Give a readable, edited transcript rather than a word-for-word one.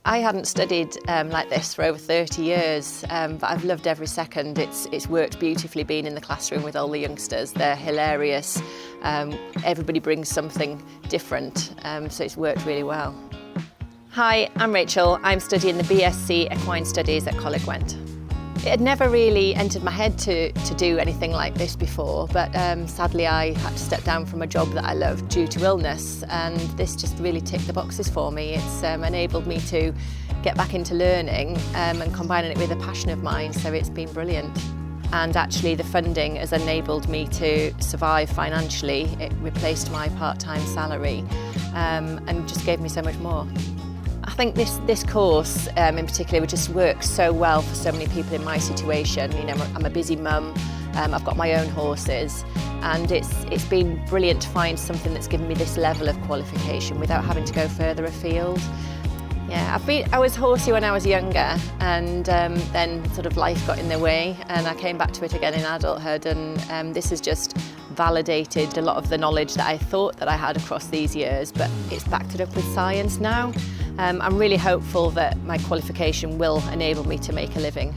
I hadn't studied like this for over 30 years, but I've loved every second. It's worked beautifully being in the classroom with all the youngsters. They're hilarious. Everybody brings something different, so it's worked really well. Hi, I'm Rachel. I'm studying the BSc Equine Studies at Coleg Gwent. It had never really entered my head to do anything like this before, but sadly I had to step down from a job that I loved due to illness, and this just really ticked the boxes for me. It's enabled me to get back into learning and combining it with a passion of mine, so it's been brilliant. And actually the funding has enabled me to survive financially. It replaced my part-time salary and just gave me so much more. I think this course in particular would just work so well for so many people in my situation. You know, I'm a busy mum, I've got my own horses, and it's been brilliant to find something that's given me this level of qualification without having to go further afield. Yeah, I was horsey when I was younger, and then sort of life got in the way, and I came back to it again in adulthood, and this has just validated a lot of the knowledge that I thought that I had across these years, but it's backed it up with science now. I'm really hopeful that my qualification will enable me to make a living.